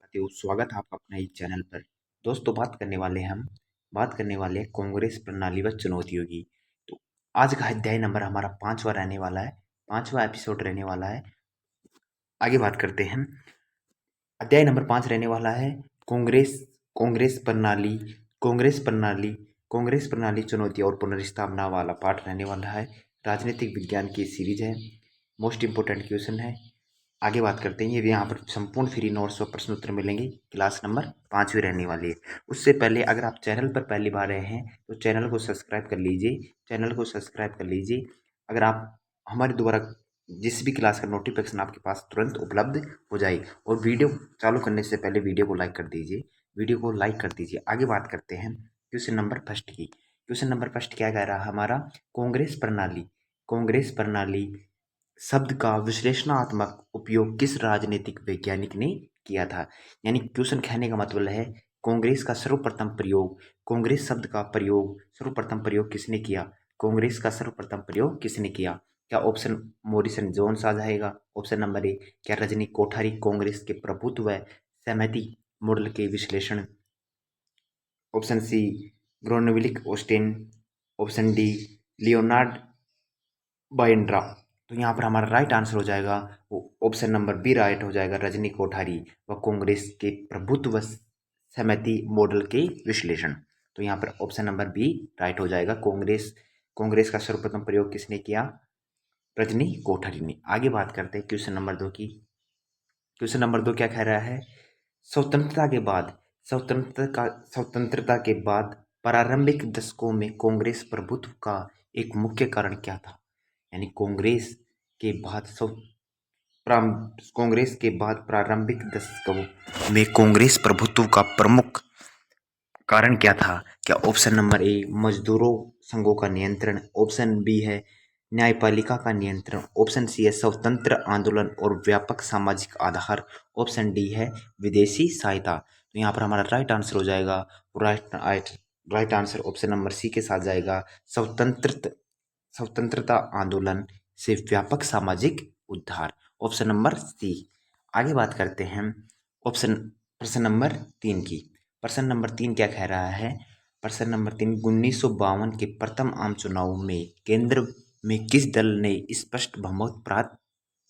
करते हो। स्वागत है आपका अपने इस चैनल पर। दोस्तों बात करने वाले हैं कांग्रेस प्रणाली व चुनौतियों की। तो आज का अध्याय नंबर हमारा 5वां रहने वाला है, 5वां एपिसोड रहने वाला है। आगे बात करते हैं। अध्याय नंबर 5 रहने वाला है कांग्रेस कांग्रेस प्रणाली कांग्रेस प्रणाली कांग्रेस प्रणाली चुनौती और पुनर्स्थापना वाला पाठ रहने वाला है। राजनीतिक विज्ञान की सीरीज है। मोस्ट इंपोर्टेंट क्वेश्चन है। आगे बात करते हैं। ये यहाँ पर संपूर्ण फ्री नोट्स और प्रश्न उत्तर मिलेंगे। क्लास नंबर 5वीं रहने वाली है। उससे पहले अगर आप चैनल पर पहली बार आए हैं तो चैनल को सब्सक्राइब कर लीजिए। अगर आप हमारे द्वारा जिस भी क्लास का नोटिफिकेशन आपके पास तुरंत उपलब्ध हो जाए। और वीडियो चालू करने से पहले वीडियो को लाइक कर दीजिए। आगे बात करते हैं क्वेश्चन नंबर फर्स्ट की। क्वेश्चन नंबर फर्स्ट क्या कह रहा है हमारा? कांग्रेस प्रणाली शब्द का विश्लेषणात्मक उपयोग किस राजनीतिक वैज्ञानिक ने किया था? यानी क्वेश्चन कहने का मतलब है कांग्रेस का सर्वप्रथम प्रयोग कांग्रेस शब्द का सर्वप्रथम प्रयोग किसने किया? कांग्रेस का सर्वप्रथम प्रयोग किसने किया? क्या ऑप्शन मॉरिसन जोन्स आ जाएगा? ऑप्शन नंबर ए क्या रजनी कोठारी कांग्रेस के प्रभुत्व व सहमति मॉडल के विश्लेषण? ऑप्शन सी ग्रोनविलिक Austin. Option D Leonard Binder. तो यहाँ पर हमारा राइट आंसर हो जाएगा वो ऑप्शन नंबर बी राइट हो जाएगा, रजनी कोठारी व कांग्रेस के प्रभुत्व व सहमति मॉडल के विश्लेषण। तो यहाँ पर ऑप्शन नंबर बी राइट हो जाएगा। कांग्रेस का सर्वप्रथम प्रयोग किसने किया? रजनी कोठारी ने। आगे बात करते हैं क्वेश्चन नंबर 2 की। क्वेश्चन नंबर 2 क्या कह रहा है? स्वतंत्रता के बाद स्वतंत्रता के बाद प्रारंभिक दशकों में कांग्रेस प्रभुत्व का एक मुख्य कारण क्या था? यानी के बाद कांग्रेस के बाद प्रारंभिक दशकों में कांग्रेस प्रभुत्व का प्रमुख कारण क्या था? क्या ऑप्शन नंबर ए मजदूरों संघों का नियंत्रण? ऑप्शन बी है न्यायपालिका का नियंत्रण? ऑप्शन सी है स्वतंत्र आंदोलन और व्यापक सामाजिक आधार? ऑप्शन डी है विदेशी सहायता? तो यहाँ पर हमारा राइट आंसर हो जाएगा right answer option number C के साथ जाएगा, स्वतंत्रता आंदोलन से व्यापक सामाजिक उद्धार। Option number C. आगे बात करते हैं प्रश्न नंबर 3 की। प्रश्न नंबर 3 क्या कह रहा है? प्रश्न नंबर 3 1952 के प्रथम आम चुनाव में केंद्र में किस दल ने स्पष्ट बहुमत प्राप्त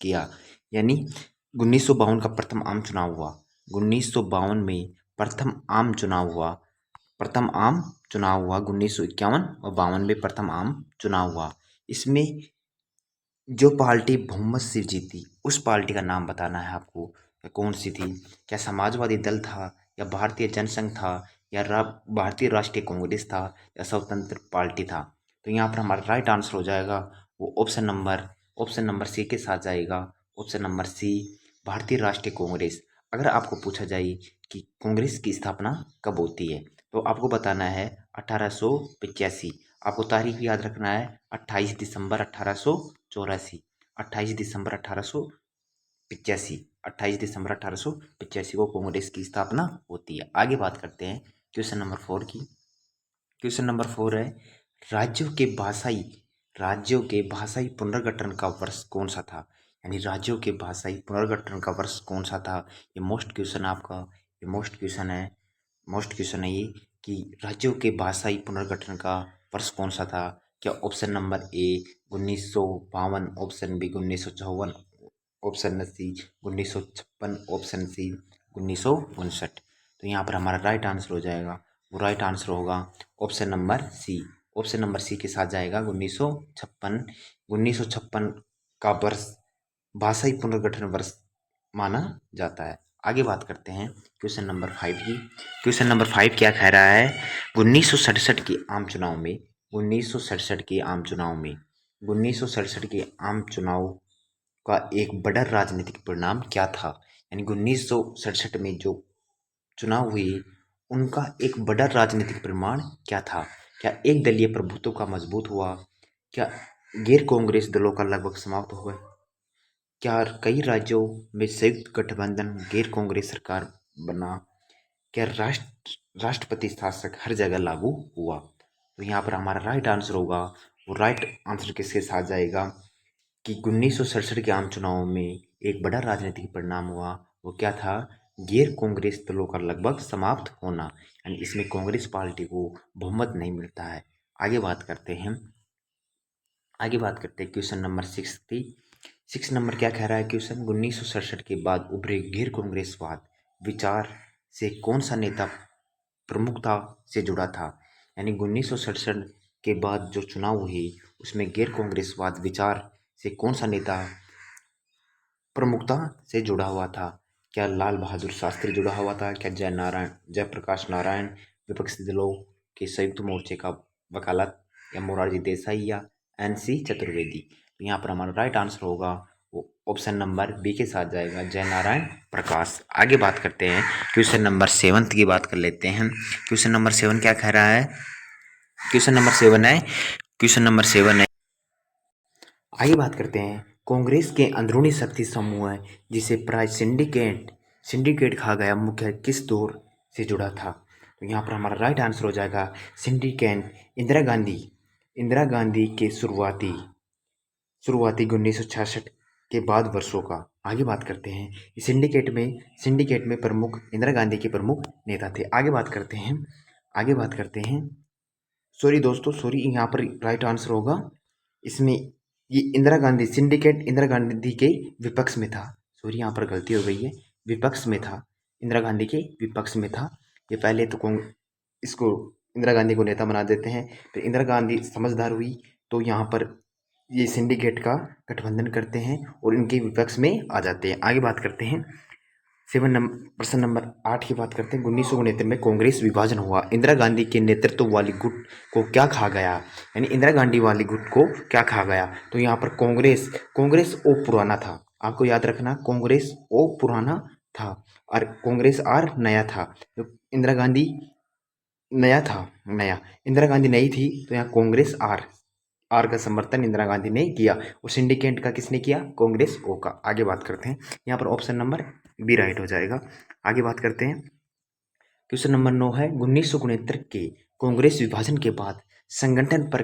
किया? यानी 1952 का प्रथम आम चुनाव हुआ। 1952 में प्रथम आम चुनाव हुआ 1951 और 52 में प्रथम आम चुनाव हुआ। इसमें जो पार्टी बहुमत से जीती उस पार्टी का नाम बताना है आपको। कौन सी थी? क्या समाजवादी दल था, या भारतीय जनसंघ था, या भारतीय राष्ट्रीय कांग्रेस था, या स्वतंत्र पार्टी था? तो यहाँ पर हमारा राइट आंसर हो जाएगा वो ऑप्शन नंबर सी के साथ जाएगा। ऑप्शन नंबर सी भारतीय राष्ट्रीय कांग्रेस। अगर आपको पूछा जाए कि कांग्रेस की स्थापना कब होती है तो आपको बताना है 1885। आपको तारीख याद रखना है 28 दिसंबर 1884। 28 दिसंबर 1885। 28 दिसंबर 1885 को कांग्रेस की स्थापना होती है। आगे बात करते हैं क्वेश्चन नंबर 4 की। क्वेश्चन नंबर 4 है राज्यों के भाषाई पुनर्गठन का वर्ष कौन सा था? यानी राज्यों के भाषाई पुनर्गठन का वर्ष कौन सा था? ये मोस्ट क्वेश्चन है ये कि राज्यों के भाषाई पुनर्गठन का वर्ष कौन सा था? क्या option number A 1952, option B 1954, option C 1956, option C 1959। तो यहाँ पर हमारा राइट आंसर हो जाएगा वो राइट आंसर होगा option number C. Option number C के साथ जाएगा 1956। 1956 का वर्ष भाषाई पुनर्गठन वर्ष माना जाता है। आगे बात करते हैं क्वेश्चन नंबर 5 की। क्वेश्चन नंबर 5 क्या कह रहा है? 1967 के आम चुनाव में 1967 के आम चुनाव में 1967 के आम चुनाव का एक बड़ा राजनीतिक परिणाम क्या था? यानी 1967 में जो चुनाव हुए उनका एक बड़ा राजनीतिक परिणाम क्या था? क्या एक दलीय प्रभुत्व का मजबूत हुआ? क्या गैर कांग्रेस दलों का लगभग समाप्त हुआ? क्या कई राज्यों में संयुक्त गठबंधन गैर कांग्रेस सरकार बना? क्या राष्ट्रपति शासक हर जगह लागू हुआ? तो यहाँ पर हमारा राइट आंसर होगा वो राइट आंसर किसके साथ जाएगा कि 1967 के आम चुनाव में एक बड़ा राजनीतिक परिणाम हुआ। वो क्या था? गैर कांग्रेस दलों का लगभग समाप्त होना, यानी इसमें कांग्रेस पार्टी को बहुमत नहीं मिलता है। आगे बात करते हैं क्वेश्चन नंबर 6 की। 6 नंबर क्या कह रहा है क्वेश्चन, 1967 के बाद उभरे गैर कांग्रेसवाद विचार से कौन सा नेता प्रमुखता से जुड़ा था। यानी 1967 के बाद जो चुनाव हुए उसमें गैर कांग्रेसवाद विचार से कौन सा नेता प्रमुखता से जुड़ा हुआ था। क्या लाल बहादुर शास्त्री जुड़ा हुआ था, क्या जयप्रकाश नारायण विपक्षी दलों के संयुक्त मोर्चे का वकालत, या मोरारजी देसाई, या एनसी चतुर्वेदी। तो यहाँ पर हमारा राइट आंसर होगा वो ऑप्शन नंबर बी के साथ जाएगा, जय नारायण प्रकाश। आगे बात करते हैं क्वेश्चन नंबर 7 की बात कर लेते हैं। क्वेश्चन नंबर 7 क्या कह रहा है, क्वेश्चन नंबर 7 है। आगे बात करते हैं, कांग्रेस के अंदरूनी शक्ति समूह है जिसे प्राय सिंडिकेट कहा गया, मुख्य किस दौर से जुड़ा था। तो यहाँ पर हमारा राइट आंसर हो जाएगा सिंडिकेट इंदिरा गांधी के शुरुआती 1966 के बाद वर्षों का। आगे बात करते हैं, सिंडिकेट में प्रमुख इंदिरा गांधी के प्रमुख नेता थे। आगे बात करते हैं, सॉरी दोस्तों, सॉरी, यहाँ पर राइट आंसर होगा इसमें ये इंदिरा गांधी के विपक्ष में था। सॉरी, यहाँ पर गलती हो गई है, विपक्ष में था, इंदिरा गांधी के विपक्ष में था। ये पहले तो इसको इंदिरा गांधी को नेता बना देते हैं, फिर इंदिरा गांधी समझदार हुई तो यहाँ पर ये सिंडिकेट का गठबंधन करते हैं और इनके विपक्ष में आ जाते हैं। आगे बात करते हैं, प्रश्न नंबर 8 की बात करते हैं। 1969 में कांग्रेस विभाजन हुआ, इंदिरा गांधी के नेतृत्व वाली गुट को क्या कहा गया। यानी इंदिरा गांधी वाली गुट को क्या कहा गया। तो यहाँ पर कांग्रेस ओ पुराना था, आपको याद रखना, कांग्रेस ओ पुराना था और कांग्रेस आर नया था। तो इंदिरा गांधी नया इंदिरा गांधी नई थी, तो यहाँ कांग्रेस आर का समर्थन इंदिरा गांधी ने किया और सिंडिकेट का किसने किया, कांग्रेस ओ का। आगे बात करते हैं, यहाँ पर ऑप्शन नंबर बी राइट हो जाएगा। आगे बात करते हैं, क्वेश्चन नंबर 9 है, 1969 के कांग्रेस विभाजन के बाद संगठन पर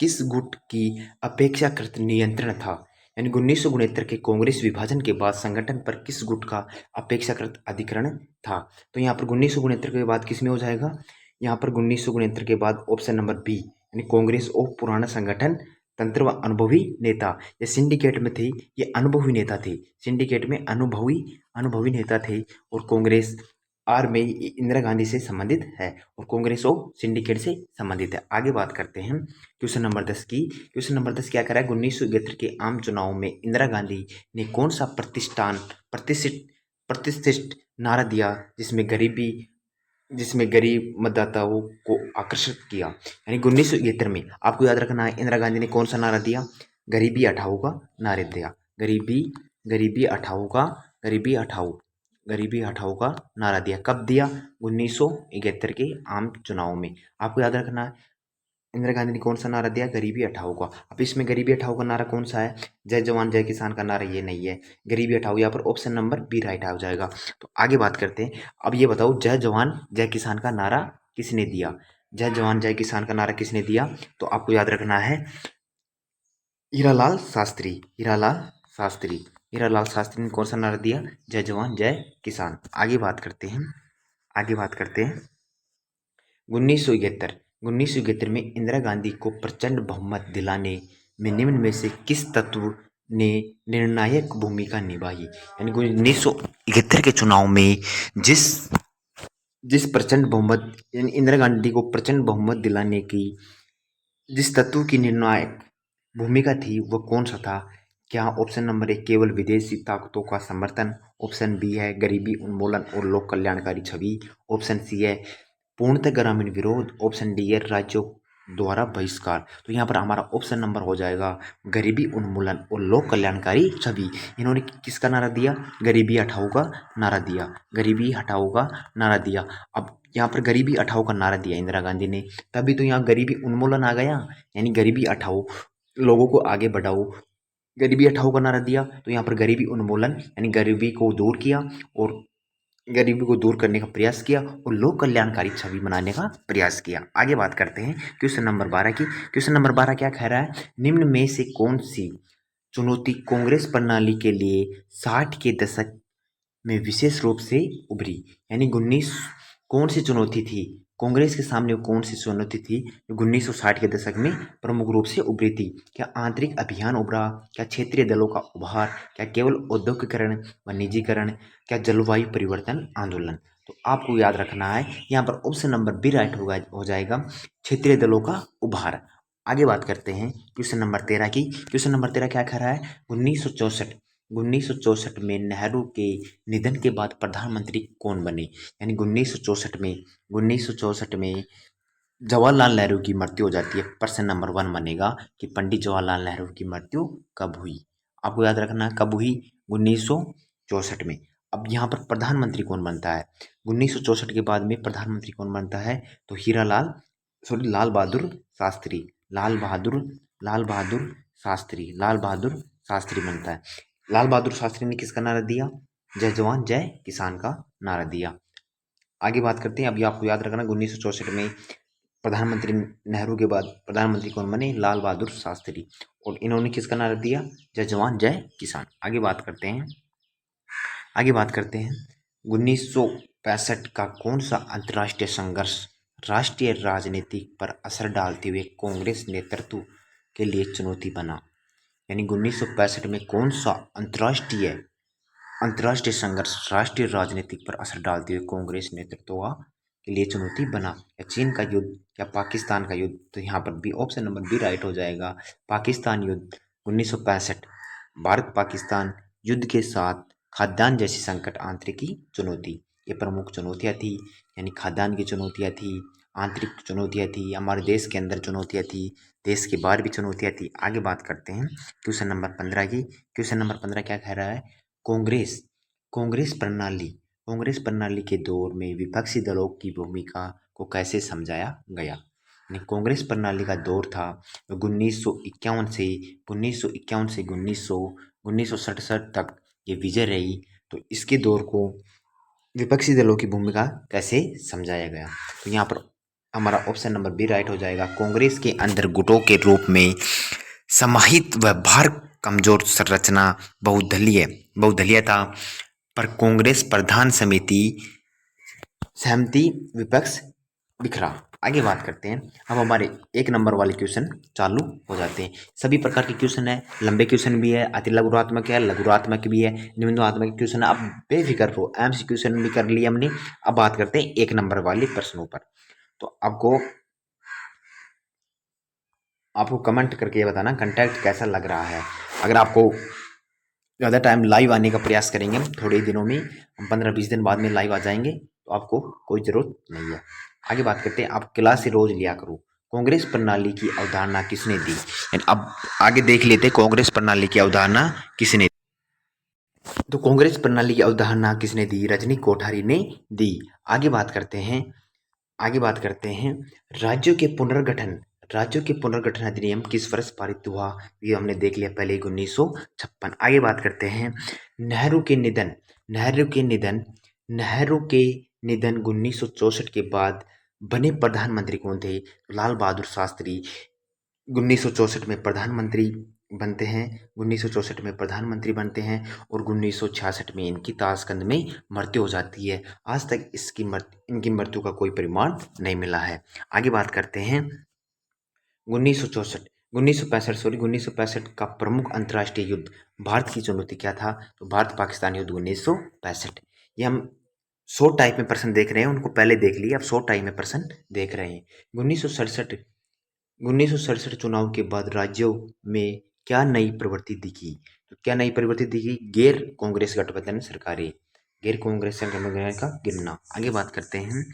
किस गुट की अपेक्षाकृत नियंत्रण था। यानी 1969 के कांग्रेस विभाजन के बाद संगठन पर किस गुट का अपेक्षाकृत अधिकरण था। तो यहाँ पर 1969 के बाद किस में हो जाएगा, यहाँ पर 1969 के बाद ऑप्शन नंबर बी, यानी कांग्रेस और पुराना संगठन तंत्र व अनुभवी नेता। ये सिंडिकेट में थे, ये अनुभवी नेता थे, सिंडिकेट में अनुभवी नेता थे और कांग्रेस आर में इंदिरा गांधी से संबंधित है और कांग्रेस और सिंडिकेट से संबंधित है। आगे बात करते हैं क्वेश्चन नंबर 10 की। क्वेश्चन नंबर 10 क्या करा है, 1971 के आम चुनाव में इंदिरा गांधी ने कौन सा प्रतिष्ठित नारा दिया जिसमें गरीब मतदाताओं को आकर्षित किया। यानी 1971 में आपको याद रखना है, इंदिरा गांधी ने कौन सा नारा दिया, गरीबी हटाओ का नारा दिया, गरीबी हटाओ का नारा दिया। कब दिया, 1971 के आम चुनाव में। आपको याद रखना है, इंदिरा गांधी ने कौन सा नारा दिया, गरीबी हटाओ का। अब इसमें गरीबी हटाओ का नारा कौन सा है, जय जवान जय किसान का नारा ये नहीं है, गरीबी हटाओ, यहाँ पर ऑप्शन नंबर बी राइट आ जाएगा। तो आगे बात करते हैं, अब ये बताओ जय जवान जय किसान का नारा किसने दिया, जय जवान जय किसान का नारा किसने दिया। तो आपको याद रखना है हीरालाल शास्त्री ने कौन सा नारा दिया, जय जवान जय किसान। आगे बात करते हैं 1971 में इंदिरा गांधी को प्रचंड बहुमत दिलाने में निम्न में से किस तत्व ने निर्णायक भूमिका निभाई। यानी 1971 के चुनाव में जिस प्रचंड बहुमत, यानी इंदिरा गांधी को प्रचंड बहुमत दिलाने की जिस तत्व की निर्णायक भूमिका थी वह कौन सा था। क्या ऑप्शन नंबर 1 केवल विदेशी ताकतों का समर्थन, ऑप्शन बी है गरीबी उन्मूलन और लोक कल्याणकारी छवि, ऑप्शन सी है पूर्णतः ग्रामीण विरोध, ऑप्शन डी है राज्यों द्वारा बहिष्कार। तो यहाँ पर हमारा ऑप्शन नंबर हो जाएगा गरीबी उन्मूलन और लोक कल्याणकारी छवि। इन्होंने किसका नारा दिया, गरीबी हटाओ का नारा दिया। अब यहाँ पर गरीबी हटाओ का नारा दिया इंदिरा गांधी ने, तभी तो यहाँ गरीबी उन्मूलन आ गया, यानी गरीबी हटाओ, लोगों को आगे बढ़ाओ, गरीबी हटाओ का नारा दिया। तो यहाँ पर गरीबी उन्मूलन यानी गरीबी को दूर किया और गरीबी को दूर करने का प्रयास किया और लोक कल्याणकारी छवि बनाने का प्रयास किया। आगे बात करते हैं क्वेश्चन नंबर 12 की। क्वेश्चन नंबर 12 क्या कह रहा है, निम्न में से कौन सी चुनौती कांग्रेस प्रणाली के लिए 60 के दशक में विशेष रूप से उभरी। यानी 19 कौन सी चुनौती थी कांग्रेस के सामने, कौन सी चुनौती थी जो 1960 के दशक में प्रमुख रूप से उभरी थी? क्या आंतरिक अभियान उभरा, क्या क्षेत्रीय दलों का उभार, क्या केवल औद्योगिकरण व निजीकरण, क्या जलवायु परिवर्तन आंदोलन? तो आपको याद रखना है यहाँ पर ऑप्शन नंबर बी राइट होगा, हो जाएगा क्षेत्रीय दलों का उभार। आगे बात करते हैं क्वेश्चन नंबर 13 की। क्वेश्चन नंबर 13 क्या कह रहा है? 1964 में नेहरू के निधन के बाद प्रधानमंत्री कौन बने? यानी 1964 में जवाहरलाल नेहरू की मृत्यु हो जाती है। प्रश्न नंबर 1 बनेगा कि पंडित जवाहरलाल नेहरू की मृत्यु कब हुई? आपको याद रखना कब हुई? 1964 में। अब यहाँ पर प्रधानमंत्री कौन बनता है? 1964 के बाद में प्रधानमंत्री कौन बनता है? तो लाल बहादुर शास्त्री, लाल बहादुर शास्त्री बनता है। लाल बहादुर शास्त्री ने किसका नारा दिया? जय जवान जय किसान का नारा दिया। आगे बात करते हैं। अभी आपको याद रखना 1964 में प्रधानमंत्री नेहरू के बाद प्रधानमंत्री कौन बने? लाल बहादुर शास्त्री। और इन्होंने किसका नारा दिया? जय जवान जय किसान। आगे बात करते हैं 1965 का कौन सा अंतर्राष्ट्रीय संघर्ष राष्ट्रीय राजनीति पर असर डालते हुए कांग्रेस नेतृत्व के लिए चुनौती बना? यानी 1965 में कौन सा अंतर्राष्ट्रीय संघर्ष राष्ट्रीय राजनीति पर असर डालते हुए कांग्रेस नेतृत्व के लिए चुनौती बना? या चीन का युद्ध, या पाकिस्तान का युद्ध? तो यहाँ पर B, option number B right हो जाएगा, पाकिस्तान युद्ध। 1965 भारत पाकिस्तान युद्ध के साथ खाद्यान्न जैसी संकट, आंतरिक चुनौती, ये प्रमुख चुनौतियाँ थी। यानी खाद्यान्न की चुनौतियाँ थी, आंतरिक चुनौतियाँ थी, हमारे देश के अंदर चुनौतियाँ थी, देश के बाहर भी चुनौतियाँ थी। आगे बात करते हैं क्वेश्चन नंबर 15 की। क्वेश्चन नंबर 15 क्या कह रहा है? कांग्रेस कांग्रेस प्रणाली कांग्रेस प्रणाली के दौर में विपक्षी दलों की भूमिका को कैसे समझाया गया? यानी कांग्रेस प्रणाली का दौर था 1951 से 1967 तक ये विजय रही। तो इसके दौर को विपक्षी दलों की भूमिका कैसे समझाया गया? तो यहाँ पर हमारा ऑप्शन नंबर बी राइट हो जाएगा। कांग्रेस के अंदर गुटों के रूप में समाहित व भार कमजोर संरचना बहुदलीय था, पर कांग्रेस प्रधान समिति सहमति विपक्ष बिखरा। आगे बात करते हैं। अब हमारे एक नंबर वाले क्वेश्चन चालू हो जाते हैं। सभी प्रकार के क्वेश्चन है, लंबे क्वेश्चन भी है, अति लघुरात्मक है, लघुरात्मक भी है, निम्नात्मक क्वेश्चन है। अब बेफिक्र हो, एमसी क्वेश्चन भी कर लिया हमने। अब बात करते हैं एक नंबर वाले प्रश्नों पर। तो आपको कमेंट करके ये बताना कंटेंट कैसा लग रहा है। अगर आपको ज़्यादा टाइम लाइव आने का प्रयास करेंगे, हम थोड़े दिनों में, हम 15-20 दिन बाद में लाइव आ जाएंगे, तो आपको कोई ज़रूरत नहीं है। आगे बात करते हैं। आप क्लास से रोज लिया करो। कांग्रेस प्रणाली की अवधारणा किसने दी? अब आगे देख लेते हैं कांग्रेस प्रणाली की अवधारणा किसने। तो कांग्रेस प्रणाली की अवधारणा किसने दी? रजनी कोठारी ने दी। आगे बात करते हैं राज्यों के पुनर्गठन अधिनियम किस वर्ष पारित हुआ? ये हमने देख लिया पहले 1956। आगे बात करते हैं नेहरू के निधन 1964 के बाद बने प्रधानमंत्री कौन थे? लाल बहादुर शास्त्री 1964 में प्रधानमंत्री बनते हैं। 1964 में प्रधानमंत्री बनते हैं और 1966 में इनकी ताशकंद में मृत्यु हो जाती है। आज तक इनकी मृत्यु का कोई प्रमाण नहीं मिला है। आगे बात करते हैं 1965 का प्रमुख अंतर्राष्ट्रीय युद्ध भारत की चुनौती क्या था? तो भारत पाकिस्तान युद्ध 1965। ये हम शॉर्ट टाइप में प्रश्न देख रहे हैं, उनको पहले देख लिए, अब शॉर्ट टाइप में प्रश्न देख रहे हैं। 1967 चुनाव के बाद राज्यों में क्या नई प्रवृत्ति दिखी? तो क्या नई प्रवृत्ति दिखी? गैर कांग्रेस गठबंधन का गिरना। आगे बात करते हैं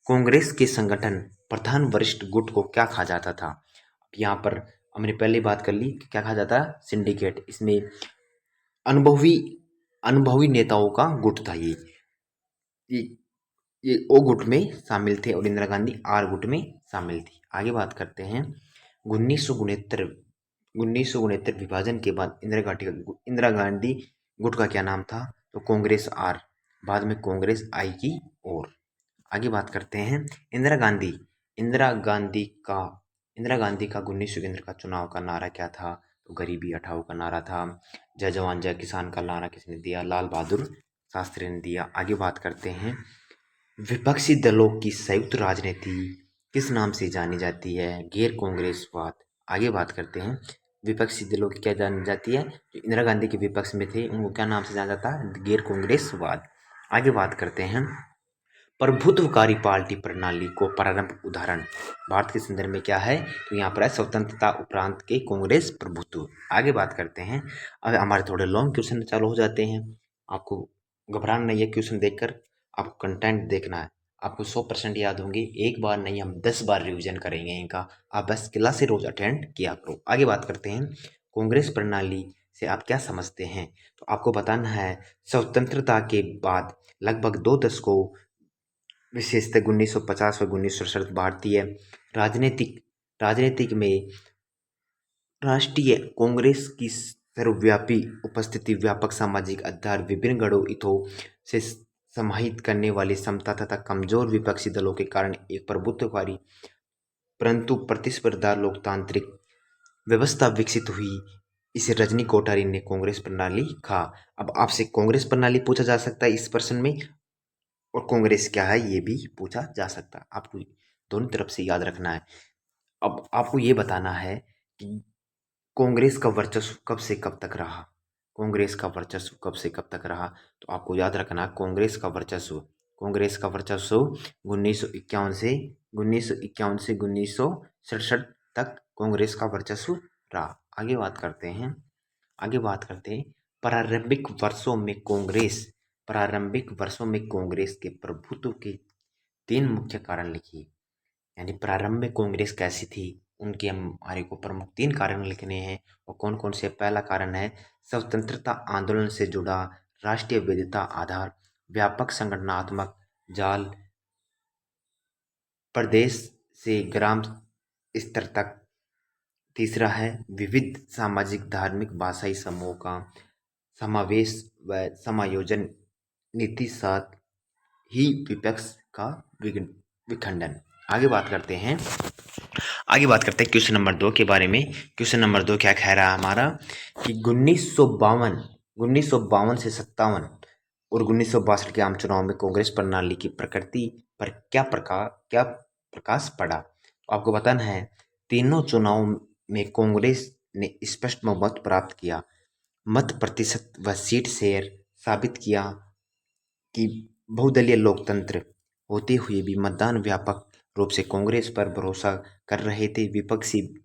कांग्रेस के संगठन प्रधान वरिष्ठ गुट को क्या कहा जाता था? यहाँ पर हमने पहले बात कर ली कि क्या कहा जाता है? सिंडिकेट। इसमें अनुभवी नेताओं का गुट था। ये ओ गुट में शामिल थे और इंदिरा गांधी आर गुट में शामिल थी। आगे बात करते हैं 1969 विभाजन के बाद इंदिरा गांधी गुट का क्या नाम था? तो कांग्रेस आर, बाद में कांग्रेस आई की ओर। आगे बात करते हैं इंदिरा गांधी का 19 का चुनाव का नारा क्या था? तो गरीबी हटाओ का नारा था। जय जवान जय किसान का नारा किसने दिया? लाल बहादुर शास्त्री ने दिया। आगे बात करते हैं, विपक्षी दलों की संयुक्त राजनीति किस नाम से जानी जाती है? गैर कांग्रेसवाद। आगे बात करते हैं, विपक्षी दलों की क्या जानी जाती है? जो इंदिरा गांधी के विपक्ष में थे उनको क्या नाम से जाना जाता है? गैर कांग्रेसवाद। आगे बात करते हैं, प्रभुत्वकारी पार्टी प्रणाली को प्रारंभ उदाहरण भारत के संदर्भ में क्या है? तो यहाँ पर है स्वतंत्रता उपरांत के कांग्रेस प्रभुत्व। आगे बात करते हैं, अब हमारे थोड़े लॉन्ग क्वेश्चन चालू हो जाते हैं। आपको घबराना नहीं है, क्वेश्चन देखकर आपको कंटेंट देखना है। आपको 100% याद होंगे, एक बार नहीं हम 10 बार रिवीजन करेंगे इनका। आप बस क्लासे रोज अटेंड किया करो। आगे बात करते हैं, कांग्रेस प्रणाली से आप क्या समझते हैं? तो आपको बताना है, स्वतंत्रता के बाद लगभग 2 दशकों, विशेषतः 1950 व 1967 भारतीय राजनीतिक राजनीतिक में राष्ट्रीय कांग्रेस की सर्वव्यापी उपस्थिति, व्यापक सामाजिक आधार, विभिन्न गढ़ों हितों से समाहित करने वाली समता तथा कमजोर विपक्षी दलों के कारण एक प्रभुत्वकारी परंतु प्रतिस्पर्धा लोकतांत्रिक व्यवस्था विकसित हुई। इसे रजनी कोठारी ने कांग्रेस प्रणाली कहा। अब आपसे कांग्रेस प्रणाली पूछा जा सकता है इस प्रश्न में, और कांग्रेस क्या है ये भी पूछा जा सकता है। आपको दोनों तरफ से याद रखना है। अब आपको ये बताना है कि कांग्रेस का वर्चस्व कब से कब तक रहा? कांग्रेस का वर्चस्व कब से कब तक रहा? तो आपको याद रखना, कांग्रेस का वर्चस्व 1951 से 1967 तक कांग्रेस का वर्चस्व रहा। आगे बात करते हैं, प्रारंभिक वर्षों में कांग्रेस के प्रभुत्व के 3 मुख्य कारण लिखिए। यानी प्रारंभ में कांग्रेस कैसी थी, उनके हमारे को प्रमुख 3 कारण लिखने हैं। और कौन कौन से? पहला कारण है, स्वतंत्रता आंदोलन से जुड़ा राष्ट्रीय वैधता आधार, व्यापक संगठनात्मक जाल, प्रदेश से ग्राम स्तर तक। तीसरा है, विविध सामाजिक धार्मिक भाषाई समूहों का समावेश व समायोजन, नीति साथ ही विपक्ष का विखंडन। आगे बात करते हैं क्वेश्चन नंबर 2 के बारे में। क्वेश्चन नंबर 2 क्या कह रहा है हमारा, कि 1952 से 57 और 1962 के आम चुनाव में कांग्रेस प्रणाली की प्रकृति पर क्या प्रकाश पड़ा? तो आपको बताना है, तीनों चुनाव में कांग्रेस ने स्पष्ट बहुमत प्राप्त किया। मत प्रतिशत व सीट शेयर साबित किया कि बहुदलीय लोकतंत्र होते हुए भी मतदान व्यापक रूप से कांग्रेस पर भरोसा कर रहे थे। विपक्षी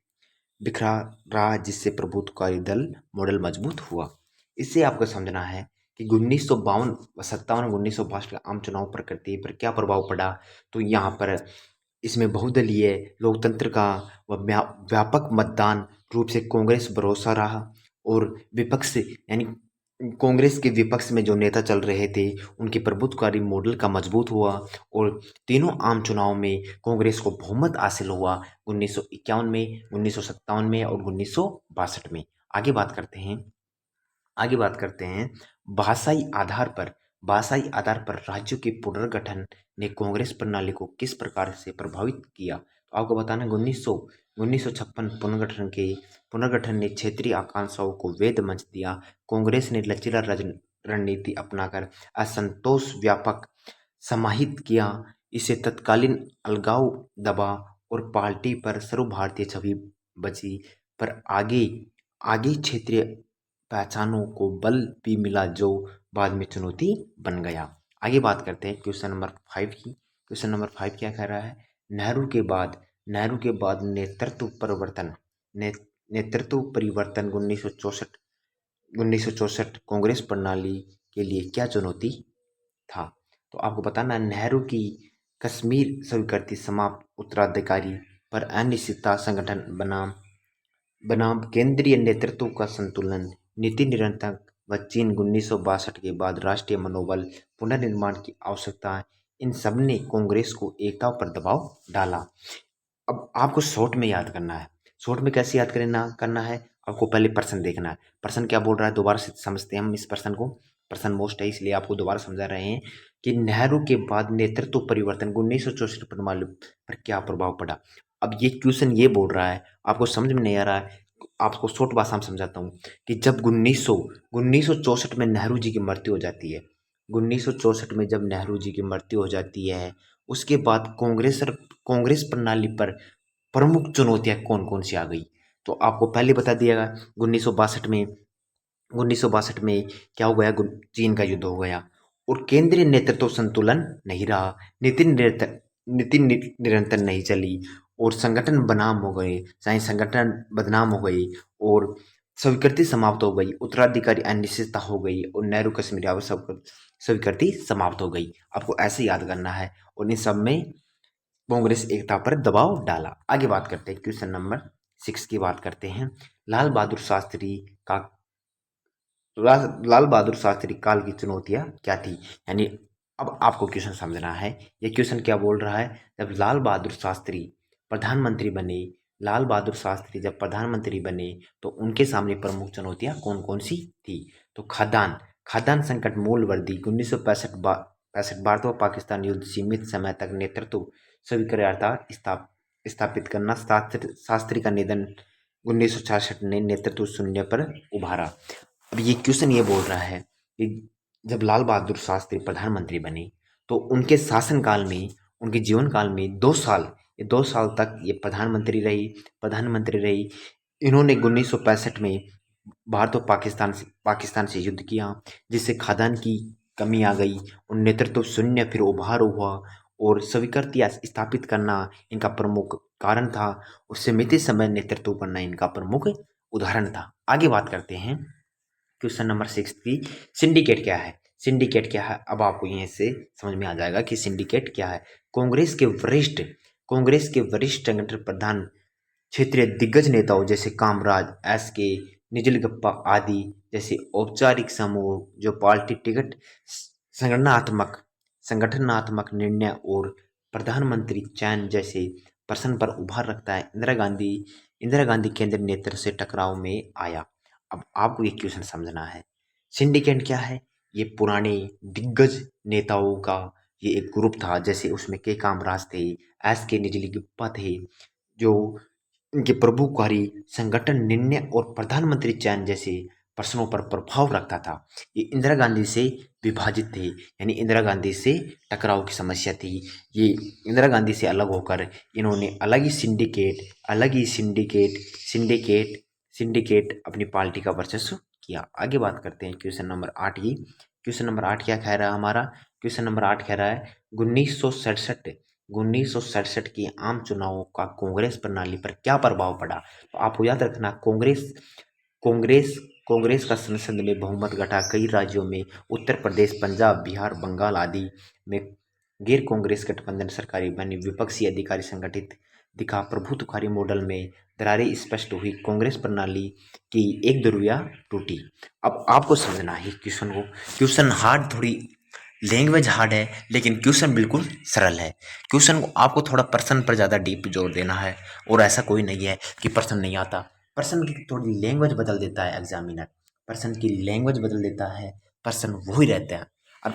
बिखरा रहा, जिससे प्रभुत्वकारी दल मॉडल मजबूत हुआ। इससे आपको समझना है कि 1952 व 57 1962 के आम चुनाव प्रकृति पर क्या प्रभाव पड़ा। तो यहाँ पर इसमें बहुदलीय लोकतंत्र का व व्यापक मतदान रूप से कांग्रेस भरोसा रहा, और विपक्ष यानी कांग्रेस के विपक्ष में जो नेता चल रहे थे उनके प्रभुत्वकारी मॉडल का मजबूत हुआ, और तीनों आम चुनाव में कांग्रेस को बहुमत हासिल हुआ, 1951 में, 1957 में और 1962 में। आगे बात करते हैं, भाषाई आधार पर राज्यों के पुनर्गठन ने कांग्रेस प्रणाली को किस प्रकार से प्रभावित किया? तो आपको बताना है, 1956 पुनर्गठन ने क्षेत्रीय आकांक्षाओं को वेद मंच दिया। कांग्रेस ने लचीला रणनीति अपनाकर असंतोष व्यापक समाहित किया। इसे तत्कालीन अलगाव दबा और पार्टी पर सर्वभारतीय छवि बची, पर आगे आगे क्षेत्रीय पहचानों को बल भी मिला, जो बाद में चुनौती बन गया। आगे बात करते हैं क्वेश्चन नंबर 5 की। क्वेश्चन नंबर 5 क्या कह रहा है, नेहरू के बाद नेतृत्व परिवर्तन 1964 कांग्रेस प्रणाली के लिए क्या चुनौती था? तो आपको बताना, नेहरू की कश्मीर स्वीकृति समाप्त, उत्तराधिकारी पर अनिश्चितता, संगठन बनाम केंद्रीय नेतृत्व का संतुलन, नीति निरंतर व चीन 1962 के बाद राष्ट्रीय मनोबल, पुनर्निर्माण की आवश्यकता, इन सब ने कांग्रेस को एकता पर दबाव डाला। अब आपको शॉर्ट में याद करना है। शॉर्ट में कैसे याद करना है? आपको पहले प्रश्न देखना है, प्रश्न क्या बोल रहा है, दोबारा से समझते हैं हम इस प्रश्न को। प्रश्न मोस्ट है इसलिए आपको दोबारा समझा रहे हैं कि नेहरू के बाद नेतृत्व परिवर्तन 1964 प्रणाली पर क्या प्रभाव पड़ा। अब ये क्वेश्चन ये बोल रहा है, आपको समझ में नहीं आ रहा है, आपको शॉर्ट भाषा में समझाता हूँ कि जब 1964 में नेहरू जी की मृत्यु हो जाती है, 1964 में जब नेहरू जी की मृत्यु हो जाती है, उसके बाद कांग्रेस प्रणाली पर प्रमुख चुनौतियां कौन कौन सी आ गई। तो आपको पहले बता दिया गया 1962 में 1962 में क्या हो गया, चीन का युद्ध हो गया और केंद्रीय नेतृत्व संतुलन नहीं रहा। नीति निरंतर नहीं चली और संगठन बनाम हो गए, चाहे संगठन बदनाम हो गई और स्वीकृति समाप्त हो गई, उत्तराधिकारी अनिश्चितता हो गई और नेहरू कश्मीरी आवश्यक स्वीकृति समाप्त हो गई। आपको ऐसे याद करना है और इन सब में कांग्रेस एकता पर दबाव डाला। आगे बात करते हैं, क्वेश्चन नंबर 6 की बात करते हैं। लाल बहादुर शास्त्री का लाल बहादुर शास्त्री काल की चुनौतियां क्या थी, यानी अब आपको क्वेश्चन समझना है। ये क्वेश्चन क्या बोल रहा है, जब लाल बहादुर शास्त्री प्रधानमंत्री बने लाल बहादुर शास्त्री जब प्रधानमंत्री बने तो उनके सामने प्रमुख चुनौतियां कौन कौन सी थी। तो खाद्यान्न संकट, मूल्य वृद्धि, 1965 भारत व पाकिस्तान युद्ध, सीमित समय तक नेतृत्व स्वीकार्यता स्थापित करना, शास्त्री का निधन 1966 ने नेतृत्व शून्य पर उभारा। अब ये क्वेश्चन ये बोल रहा है कि जब लाल बहादुर शास्त्री प्रधानमंत्री बने तो उनके शासनकाल में, उनके जीवन काल में 2 साल, ये 2 साल तक ये प्रधानमंत्री रही। इन्होंने 1965 में भारत और पाकिस्तान से युद्ध किया, जिससे खाद्यान्न की कमी आ गई और नेतृत्व शून्य फिर उभार हुआ और स्वीकृति स्थापित करना इनका प्रमुख कारण था। उससे मिति समय नेतृत्व करना इनका प्रमुख उदाहरण था। आगे बात करते हैं क्वेश्चन नंबर 6 की, सिंडिकेट क्या है। सिंडिकेट क्या है, अब आपको यहीं से समझ में आ जाएगा कि सिंडिकेट क्या है। कांग्रेस के वरिष्ठ संगठन प्रधान, क्षेत्रीय दिग्गज नेताओं जैसे कामराज, एस के, निजलगप्पा आदि जैसे औपचारिक समूह जो पार्टी टिकट, संगठनात्मक संगठनात्मक निर्णय और प्रधानमंत्री चयन जैसे प्रश्न पर उभार रखता है। इंदिरा गांधी केंद्र नेतृत्व से टकराव में आया। अब आपको ये क्वेश्चन समझना है, सिंडिकेट क्या है। ये पुराने दिग्गज नेताओं का ये एक ग्रुप था, जैसे उसमें के कामराज थे, एस के निजलिंगप्पा थे, जो इनके प्रभुकारी संगठन निर्णय और प्रधानमंत्री चयन जैसे प्रश्नों पर प्रभाव रखता था। ये इंदिरा गांधी से विभाजित थे, यानी इंदिरा गांधी से टकराव की समस्या थी। ये इंदिरा गांधी से अलग होकर इन्होंने सिंडिकेट अपनी पार्टी का वर्चस्व किया। आगे बात करते हैं क्वेश्चन नंबर 8 की। क्वेश्चन नंबर 8 क्या कह रहा है हमारा, क्वेश्चन नंबर 8 कह रहा है 1967 के आम चुनावों का कांग्रेस प्रणाली पर क्या प्रभाव पड़ा। तो आपको याद रखना, कांग्रेस कांग्रेस का संसद में बहुमत घटा। कई राज्यों में, उत्तर प्रदेश, पंजाब, बिहार, बंगाल आदि में गैर कांग्रेस गठबंधन सरकारी बनी। विपक्षी अधिकारी संगठित दिखा। प्रभुत्वकारी मॉडल में दरारें स्पष्ट हुई। कांग्रेस प्रणाली की एक ध्रुविया टूटी। अब आपको समझना है क्वेश्चन को। क्वेश्चन हार्ड, थोड़ी लैंग्वेज हार्ड है, लेकिन क्वेश्चन बिल्कुल सरल है। क्वेश्चन को आपको थोड़ा प्रश्न पर ज़्यादा डीप जोर देना है और ऐसा कोई नहीं है कि प्रश्न नहीं आता। प्रश्न की थोड़ी लैंग्वेज बदल देता है एग्जामिनर, प्रश्न की लैंग्वेज बदल देता है, प्रश्न वही रहता है। अब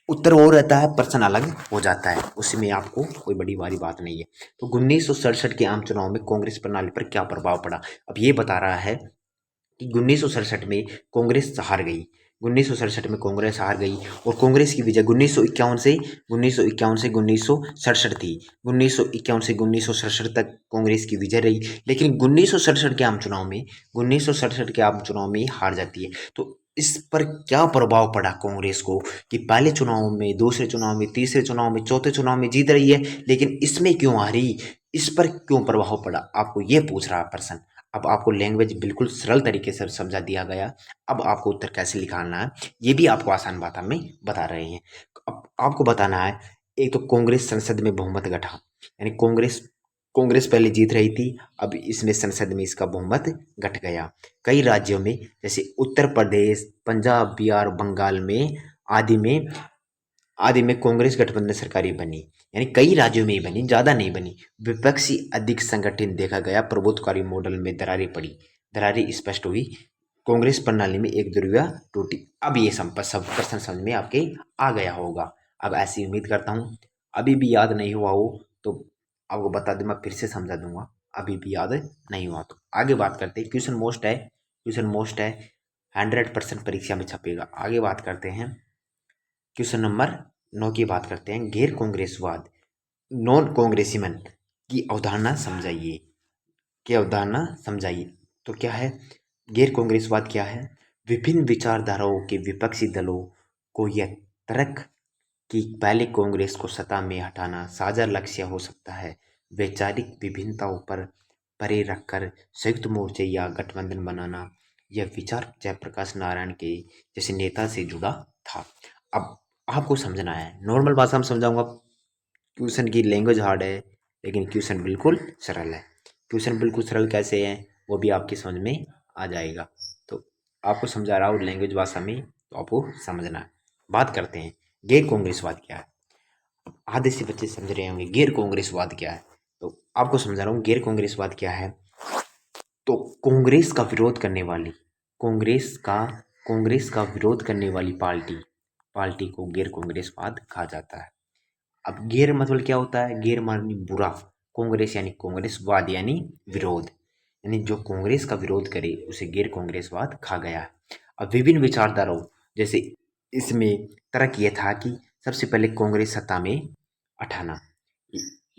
उत्तर वो रहता है, प्रश्न अलग हो जाता है, उसमें आपको कोई बड़ी भारी बात नहीं है। तो 1967 के आम चुनाव में कांग्रेस प्रणाली पर क्या प्रभाव पड़ा। अब ये बता रहा है कि 1967 में कांग्रेस हार गई। 1967 में कांग्रेस हार गई और कांग्रेस की विजय 1951 से 1967 थी। 1951 से 1967 तक कांग्रेस की विजय रही, लेकिन 1967 के आम चुनाव में हार जाती है। तो इस पर क्या प्रभाव पड़ा कांग्रेस को कि पहले चुनाव में, दूसरे चुनाव में, तीसरे चुनाव में, चौथे चुनाव में जीत रही है, लेकिन इसमें क्यों हारी, इस पर क्यों प्रभाव पड़ा, आपको ये पूछ रहा है प्रश्न। अब आपको लैंग्वेज बिल्कुल सरल तरीके से समझा दिया गया। अब आपको उत्तर कैसे निकालना है ये भी आपको आसान भाषा में बता रहे हैं। अब आपको बताना है, एक तो कांग्रेस संसद में बहुमत गठा, यानी कांग्रेस पहले जीत रही थी, अब इसमें संसद में इसका बहुमत घट गया। कई राज्यों में जैसे उत्तर प्रदेश, पंजाब, बिहार, बंगाल में आदि में आदि में कांग्रेस गठबंधन सरकारी बनी, यानी कई राज्यों में ही बनी, ज्यादा नहीं बनी। विपक्षी अधिक संगठित देखा गया। प्रभुत्वकारी मॉडल में दरारें स्पष्ट हुई। कांग्रेस प्रणाली में एक ध्रुवीयता टूटी। अब ये सब प्रश्न समझ में आपके आ गया होगा। अब ऐसी उम्मीद करता हूँ, अभी भी याद नहीं हुआ हो तो आपको बता दूं, मैं फिर से समझा दूंगा। अभी भी याद नहीं हुआ तो आगे बात करते हैं। क्वेश्चन मोस्ट है, 100% परीक्षा में छपेगा। आगे बात करते हैं क्वेश्चन नंबर 9 की बात करते हैं। गैर कांग्रेसवाद नॉन कांग्रेसीमन की अवधारणा समझाइए। तो क्या है गैर कांग्रेसवाद? क्या है? विभिन्न विचारधाराओं के विपक्षी दलों को यह तर्क कि पहले कांग्रेस को सत्ता में हटाना साझा लक्ष्य हो सकता है, वैचारिक विभिन्नताओं पर परे रखकर संयुक्त मोर्चे या गठबंधन बनाना, यह विचार जयप्रकाश नारायण के जैसे नेता से जुड़ा था। अब आपको समझना है, नॉर्मल भाषा में समझाऊंगा। क्वेश्चन की लैंग्वेज हार्ड है, लेकिन क्वेश्चन बिल्कुल सरल है। क्वेश्चन बिल्कुल सरल कैसे है वो भी आपकी समझ में आ जाएगा। तो आपको समझा रहा हूँ लैंग्वेज भाषा में, तो आपको समझना है। बात करते हैं गैर कांग्रेसवाद क्या है। आधे से बच्चे समझ रहे होंगे गैर कांग्रेसवाद क्या है, तो आपको समझा रहा हूँ गैर कांग्रेसवाद क्या है। तो कांग्रेस का विरोध करने वाली कांग्रेस का कांग्रेस का विरोध करने वाली पार्टी पार्टी को गैर कांग्रेसवाद कहा जाता है। अब गैर मतलब क्या होता है? गैर मानी बुरा, कांग्रेस यानी कांग्रेसवाद यानी विरोध, यानी जो कांग्रेस का विरोध करे उसे गैर कांग्रेसवाद कहा गया है। अब विभिन्न विचारधाराओं जैसे इसमें तर्क यह था कि सबसे पहले कांग्रेस सत्ता में हटाना।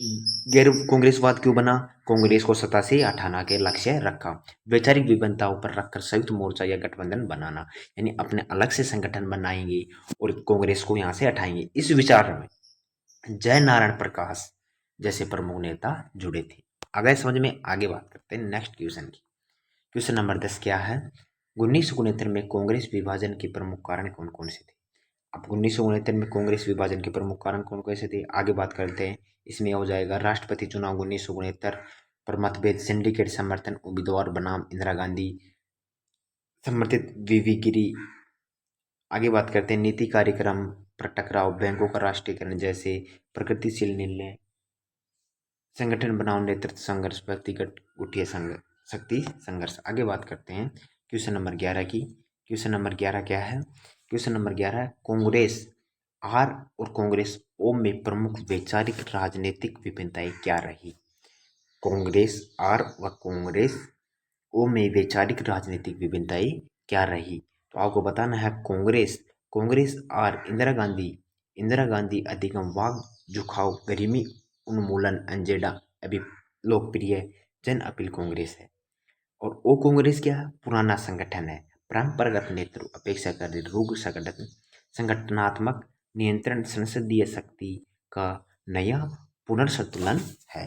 गैर कांग्रेसवाद क्यों बना? कांग्रेस को सत्ता से हटाना के लक्ष्य रखा। वैचारिक विभिन्नताओं पर रखकर संयुक्त मोर्चा या गठबंधन बनाना, यानी अपने अलग से संगठन बनाएंगे और कांग्रेस को यहाँ से हटाएंगे। इस विचार में जय नारायण प्रकाश जैसे प्रमुख नेता जुड़े थे। अगर समझ में, आगे बात करते हैं नेक्स्ट क्वेश्चन की। क्वेश्चन नंबर 10 क्या है? 1969 में कांग्रेस विभाजन के प्रमुख कारण कौन कौन से थे? अब 1969 में कांग्रेस विभाजन के प्रमुख कारण कौन कौन से थे, आगे बात करते हैं। इसमें हो जाएगा राष्ट्रपति चुनाव 1969 पर मतभेद, सिंडिकेट समर्थन, उम्मीदवार बनाम इंदिरा गांधी समर्थित वीवी गिरी। आगे बात करते हैं नीति कार्यक्रम पर टकराव, बैंकों का राष्ट्रीयकरण जैसे प्रगतिशील निर्णय, संगठन बनाओ, नेतृत्व संघर्ष, व्यक्तिगत गुटिया शक्ति संघर्ष। आगे बात करते हैं क्वेश्चन नंबर 11 की। क्वेश्चन नंबर 11 क्या है? क्वेश्चन नंबर 11 है कांग्रेस आर और कांग्रेस ओ में प्रमुख वैचारिक राजनीतिक विभिन्नताएं क्या रही? कांग्रेस आर व कांग्रेस ओ में वैचारिक राजनीतिक विभिन्नताएं क्या रही? तो आपको बताना है कांग्रेस कांग्रेस आर इंदिरा गांधी अधिगम, वाग झुकाव, गरीबी उन्मूलन, अंजेडा अभी लोकप्रिय जन अपील कांग्रेस है। और ओ कांग्रेस क्या है? पुराना संगठन है, परंपरागत नेतृत्व, अपेक्षाकृत रोग संगठन, संगठनात्मक नियंत्रण, संसदीय शक्ति का नया पुनर्संतुलन है।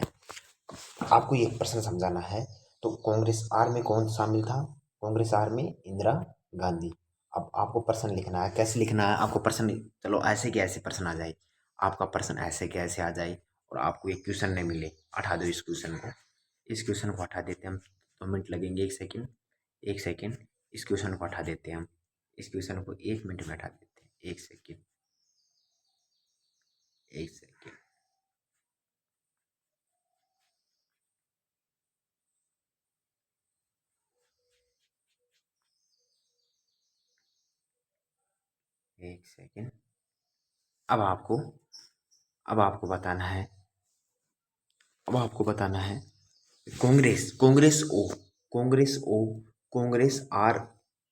आपको ये प्रश्न समझाना है। तो कांग्रेस आर में कौन शामिल था? कांग्रेस आर में इंदिरा गांधी। अब आपको प्रश्न लिखना है। कैसे लिखना है आपको प्रश्न? चलो ऐसे के ऐसे प्रश्न आ जाए, आपका प्रश्न ऐसे के ऐसे आ जाए और आपको एक क्वेश्चन नहीं मिले, हटा दो इस क्वेश्चन को। इस क्वेश्चन को हटा देते हैं हम। 2 मिनट लगेंगे, 1 सेकेंड, 1 सेकेंड। इस क्वेश्चन को हटा देते हैं हम। इस क्वेश्चन को 1 मिनट में हटा देते हैं। 1 सेकेंड, 1 सेकेंड। 1 सेकेंड। अब आपको अब आपको बताना है अब आपको बताना है कांग्रेस कांग्रेस ओ कांग्रेस आर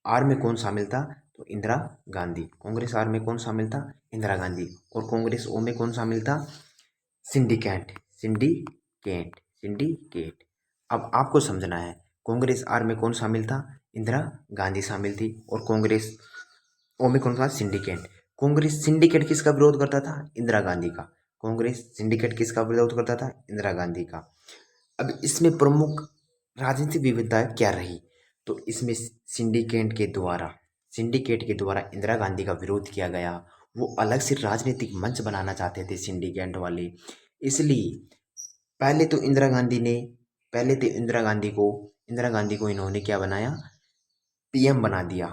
आर में कौन शामिल था? तो इंदिरा गांधी। कांग्रेस आर में कौन शामिल था? इंदिरा गांधी। और कांग्रेस ओ में कौन शामिल था? Syndicate syndicate. अब आपको समझना है कांग्रेस आर में कौन शामिल था? इंदिरा गांधी शामिल थी। और कांग्रेस ओ में कौन था? सिंडिकेट। कांग्रेस सिंडिकेट किसका विरोध करता था? इंदिरा गांधी का। कांग्रेस सिंडिकेट किसका विरोध करता था? इंदिरा गांधी का। अब इसमें प्रमुख राजनीतिक विविधताएं क्या रही? तो इसमें सिंडिकेट के द्वारा इंदिरा गांधी का विरोध किया गया। वो अलग से राजनीतिक मंच बनाना चाहते थे सिंडिकेट वाले। इसलिए पहले तो इंदिरा गांधी ने इंदिरा गांधी को इन्होंने क्या बनाया? पीएम बना दिया।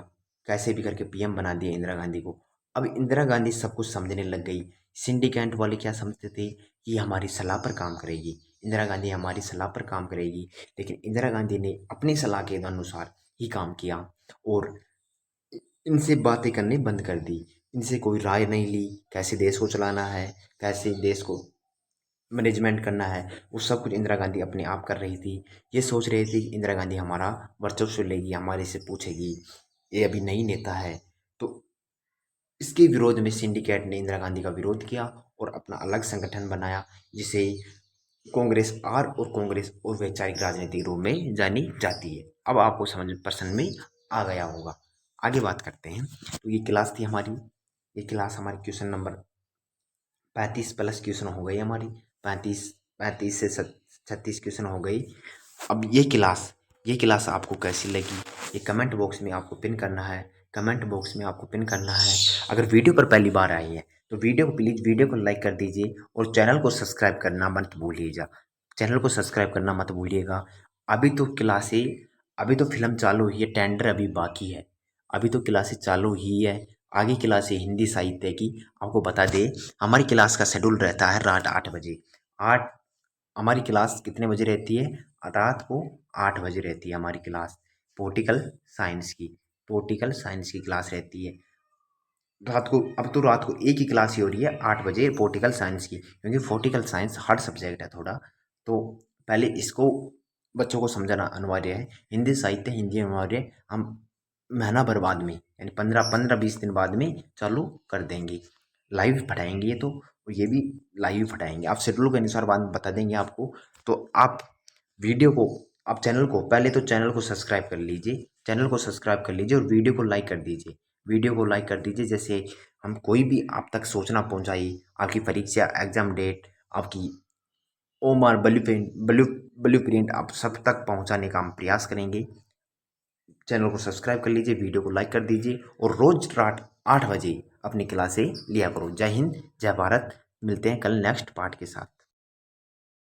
कैसे भी करके पीएम बना दिया इंदिरा गांधी को। अब इंदिरा गांधी सब कुछ समझने लग गई। सिंडिकेट वाले क्या समझते थे कि ये हमारी सलाह पर काम करेगी, इंदिरा गांधी हमारी सलाह पर काम करेगी। लेकिन इंदिरा गांधी ने अपनी सलाह के अनुसार ही काम किया और इनसे बातें करने बंद कर दी। इनसे कोई राय नहीं ली, कैसे देश को चलाना है, कैसे देश को मैनेजमेंट करना है, वो सब कुछ इंदिरा गांधी अपने आप कर रही थी। ये सोच रही थी कि इंदिरा गांधी हमारा वर्चस्व लेगी, हमारे से पूछेगी, ये अभी नई नेता है। तो इसके विरोध में सिंडिकेट ने इंदिरा गांधी का विरोध किया और अपना अलग संगठन बनाया, जिसे कांग्रेस आर और कांग्रेस और वैचारिक राजनीतिक रूप में जानी जाती है। अब आपको समझ पसंद में आ गया होगा। आगे बात करते हैं। तो ये क्लास थी हमारी, ये क्लास हमारी क्वेश्चन नंबर 35 प्लस क्वेश्चन हो गई हमारी, 35 से 36 क्वेश्चन हो गई। अब ये क्लास आपको कैसी लगी ये कमेंट बॉक्स में आपको पिन करना है, कमेंट बॉक्स में आपको पिन करना है। अगर वीडियो पर पहली बार आई है तो वीडियो को लाइक कर दीजिए और चैनल को सब्सक्राइब करना मत भूलिएगा, चैनल को सब्सक्राइब करना मत भूलिएगा। अभी तो क्लासें अभी तो फिल्म चालू हुई है, टेंडर अभी बाकी है, अभी तो क्लासें चालू ही है। आगे क्लासें हिंदी साहित्य की आपको बता दें, हमारी क्लास का शेड्यूल रहता है रात 8 बजे। आठ हमारी क्लास कितने बजे रहती है? रात को 8 बजे रहती है हमारी क्लास, पॉलिटिकल साइंस की, पॉलिटिकल साइंस की क्लास रहती है रात को। अब तो रात को एक ही क्लास ही हो रही है 8 बजे पॉलिटिकल साइंस की, क्योंकि पॉलिटिकल साइंस हार्ड सब्जेक्ट है थोड़ा, तो पहले इसको बच्चों को समझाना अनिवार्य है। हिंदी साहित्य हिंदी अनिवार्य है, हम महीना भर बाद में यानी 15-20 दिन बाद में चालू कर देंगे, लाइव पढ़ाएंगे ये तो, और ये भी लाइव पढ़ाएंगे। आप शेड्यूल के अनुसार बाद में बता देंगे आपको। तो आप वीडियो को आप चैनल को पहले तो चैनल को सब्सक्राइब कर लीजिए, चैनल को सब्सक्राइब कर लीजिए और वीडियो को लाइक कर दीजिए, वीडियो को लाइक कर दीजिए। जैसे हम कोई भी आप तक सूचना पहुंचाई, आपकी परीक्षा एग्जाम डेट, आपकी ओमार ब्लू प्रिंट आप सब तक पहुंचाने का हम प्रयास करेंगे। चैनल को सब्सक्राइब कर लीजिए, वीडियो को लाइक कर दीजिए और रोज रात 8 बजे अपनी क्लासें लिया करो। जय हिंद, जय भारत। मिलते हैं कल नेक्स्ट पार्ट के साथ।